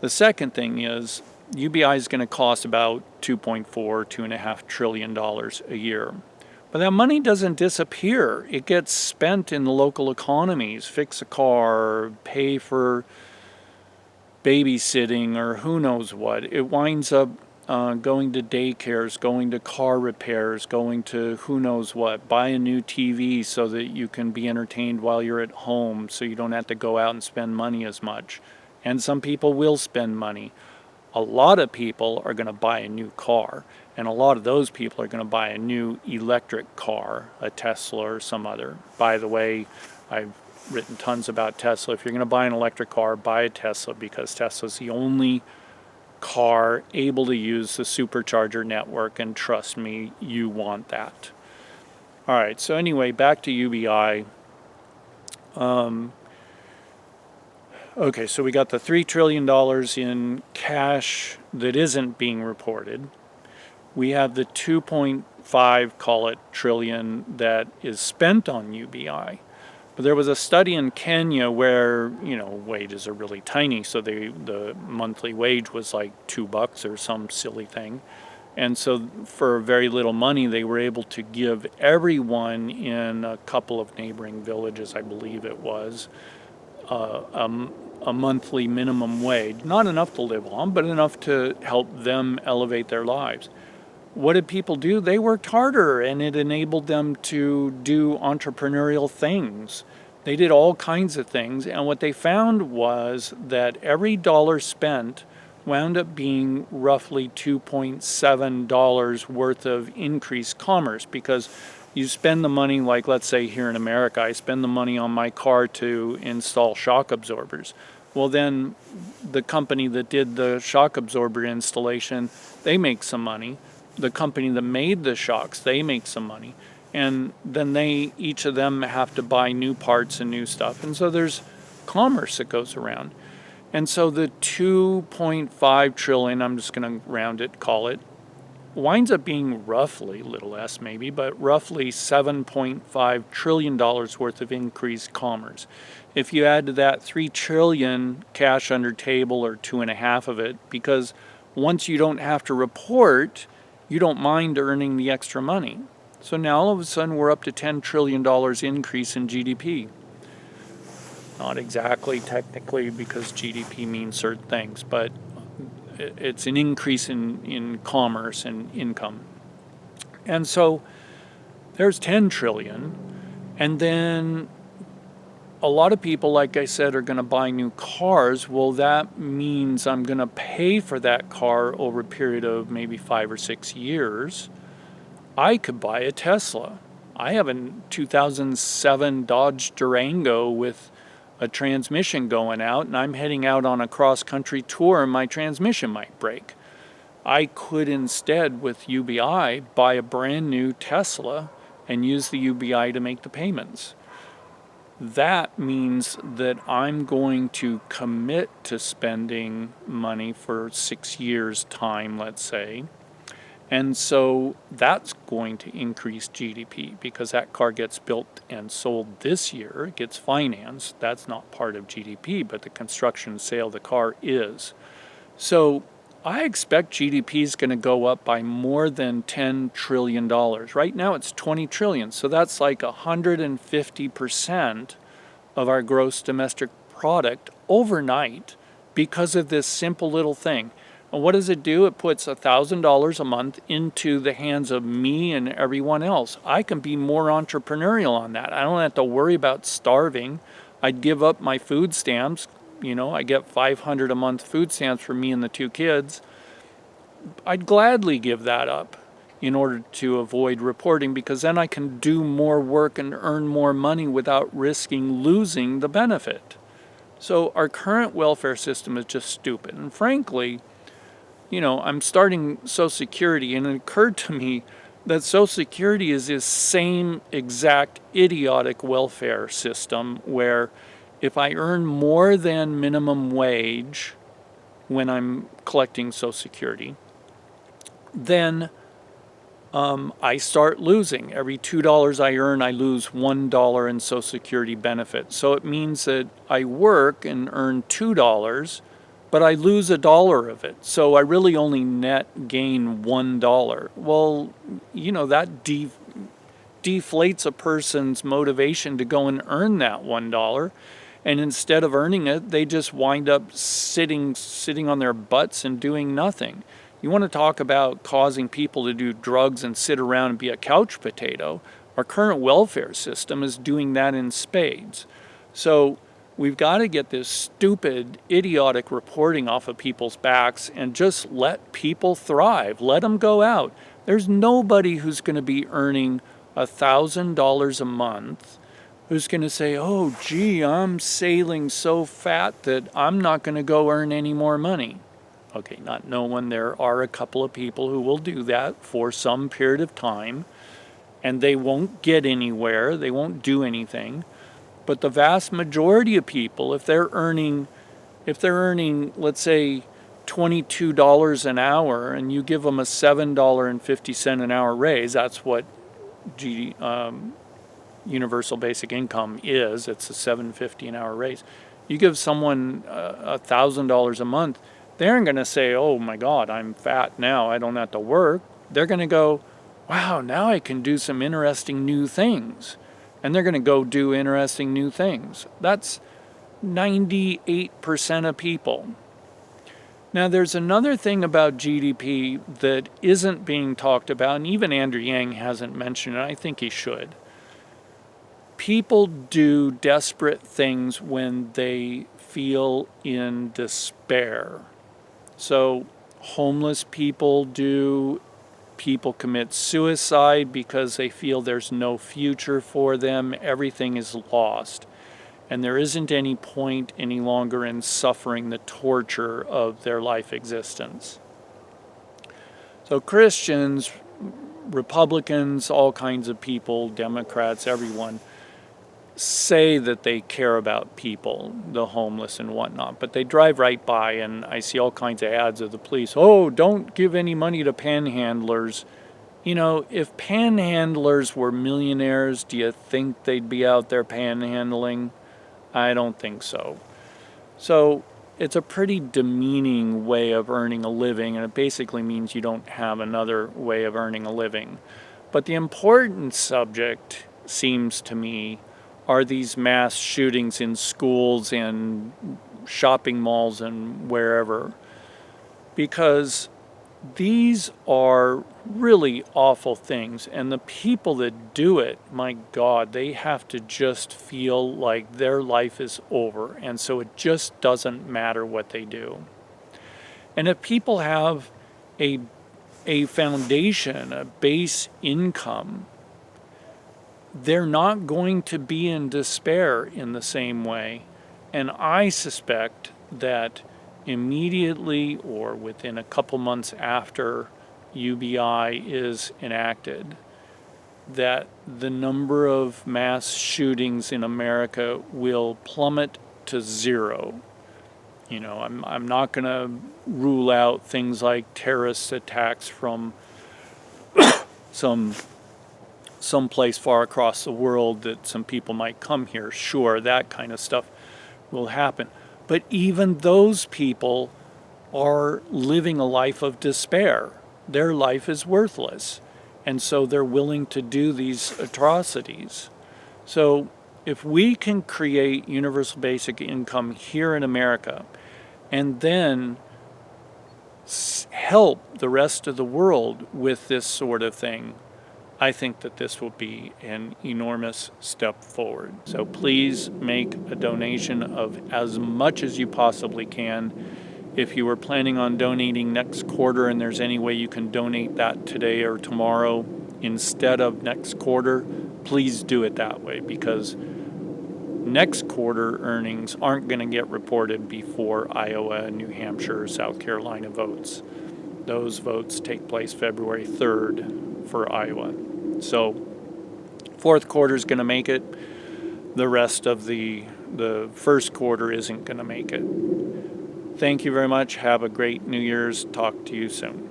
The second thing is UBI is going to cost about $2.5 trillion a year. But that money doesn't disappear. It gets spent in the local economies, fix a car, pay for babysitting, or who knows what. It winds up going to daycares, going to car repairs, going to who knows what. Buy a new TV so that you can be entertained while you're at home, so you don't have to go out and spend money as much. And some people will spend money. A lot of people are going to buy a new car, and a lot of those people are going to buy a new electric car, a Tesla or some other. By the way, I've written tons about Tesla. If you're going to buy an electric car, buy a Tesla, because Tesla's the only car able to use the supercharger network, and trust me, you want that. All right, so anyway, back to UBI. Okay, so we got the $3 trillion in cash that isn't being reported. We have the 2.5, call it, trillion that is spent on UBI. But there was a study in Kenya where, wages are really tiny, so the monthly wage was like $2 or some silly thing. And so for very little money, they were able to give everyone in a couple of neighboring villages, I believe it was, a monthly minimum wage. Not enough to live on, but enough to help them elevate their lives. What did people do? They worked harder, and it enabled them to do entrepreneurial things. They did all kinds of things, and what they found was that every dollar spent wound up being roughly $2.7 worth of increased commerce, because you spend the money, like let's say here in America, I spend the money on my car to install shock absorbers. Well, then the company that did the shock absorber installation, they make some money. The company that made the shocks, they make some money. And then each of them have to buy new parts and new stuff. And so there's commerce that goes around. And so the 2.5 trillion, I'm just going to round it, call it, winds up being roughly, a little less maybe, but roughly $7.5 trillion worth of increased commerce. If you add to that 3 trillion cash under table, or 2.5 of it, because once you don't have to report, you don't mind earning the extra money. So now all of a sudden we're up to $10 trillion increase in GDP. Not exactly technically, because GDP means certain things, but it's an increase in commerce and income. And so there's 10 trillion. And then a lot of people, like I said, are going to buy new cars. Well, that means I'm going to pay for that car over a period of maybe 5 or 6 years. I could buy a Tesla. I have a 2007 Dodge Durango with a transmission going out, and I'm heading out on a cross-country tour, and my transmission might break. I could instead, with UBI, buy a brand new Tesla and use the UBI to make the payments. That means that I'm going to commit to spending money for 6 years' time, let's say. And so that's going to increase GDP, because that car gets built and sold this year. It gets financed. That's not part of GDP, but the construction and sale of the car is. So I expect GDP is going to go up by more than $10 trillion. Right now it's 20 trillion. So that's like 150% of our gross domestic product overnight, because of this simple little thing. And what does it do? It puts $1,000 a month into the hands of me and everyone else. I can be more entrepreneurial on that. I don't have to worry about starving. I'd give up my food stamps. I get $500 a month food stamps for me and the 2 kids. I'd gladly give that up in order to avoid reporting, because then I can do more work and earn more money without risking losing the benefit. So our current welfare system is just stupid. And frankly, I'm starting Social Security, and it occurred to me that Social Security is this same exact idiotic welfare system, where if I earn more than minimum wage when I'm collecting Social Security, then I start losing. Every $2 I earn, I lose $1 in Social Security benefit. So it means that I work and earn $2, but I lose $1 of it. So I really only net gain $1. Well, that deflates a person's motivation to go and earn that $1. And instead of earning it, they just wind up sitting on their butts and doing nothing. You want to talk about causing people to do drugs and sit around and be a couch potato. Our current welfare system is doing that in spades. So we've got to get this stupid, idiotic reporting off of people's backs and just let people thrive. Let them go out. There's nobody who's going to be earning $1,000 a month who's going to say, oh, gee, I'm sailing so fat that I'm not going to go earn any more money. Okay, not no one. There are a couple of people who will do that for some period of time, and they won't get anywhere. They won't do anything. But the vast majority of people, if they're earning, let's say, $22 an hour, and you give them a $7.50 an hour raise, that's what universal basic income is. It's a $7.50 an hour raise. You give someone $1,000 a month, they aren't going to say, oh my God, I'm fat now, I don't have to work. They're going to go, wow, now I can do some interesting new things. And they're going to go do interesting new things. That's 98% of people. Now, there's another thing about GDP that isn't being talked about, and even Andrew Yang hasn't mentioned it. I think he should. People do desperate things when they feel in despair. So, homeless people do. People commit suicide because they feel there's no future for them. Everything is lost. And there isn't any point any longer in suffering the torture of their life existence. So Christians, Republicans, all kinds of people, Democrats, everyone, say that they care about people, the homeless and whatnot, but they drive right by, and I see all kinds of ads of the police. Oh, don't give any money to panhandlers. If panhandlers were millionaires, do you think they'd be out there panhandling? I don't think so. So it's a pretty demeaning way of earning a living, and it basically means you don't have another way of earning a living. But the important subject, seems to me, are these mass shootings in schools and shopping malls and wherever. Because these are really awful things, and the people that do it, my God, they have to just feel like their life is over, and so it just doesn't matter what they do. And if people have a foundation, a base income, they're not going to be in despair in the same way. And I suspect that immediately or within a couple months after UBI is enacted, that the number of mass shootings in America will plummet to zero. I'm not going to rule out things like terrorist attacks from someplace far across the world that some people might come here. Sure, that kind of stuff will happen. But even those people are living a life of despair. Their life is worthless. And so they're willing to do these atrocities. So if we can create universal basic income here in America and then help the rest of the world with this sort of thing, I think that this will be an enormous step forward. So please make a donation of as much as you possibly can. If you were planning on donating next quarter and there's any way you can donate that today or tomorrow instead of next quarter, please do it that way, because next quarter earnings aren't going to get reported before Iowa, New Hampshire, South Carolina votes. Those votes take place February 3rd for Iowa. So fourth quarter is going to make it. The rest of the first quarter isn't going to make it. Thank you very much. Have a great New Year's. Talk to you soon.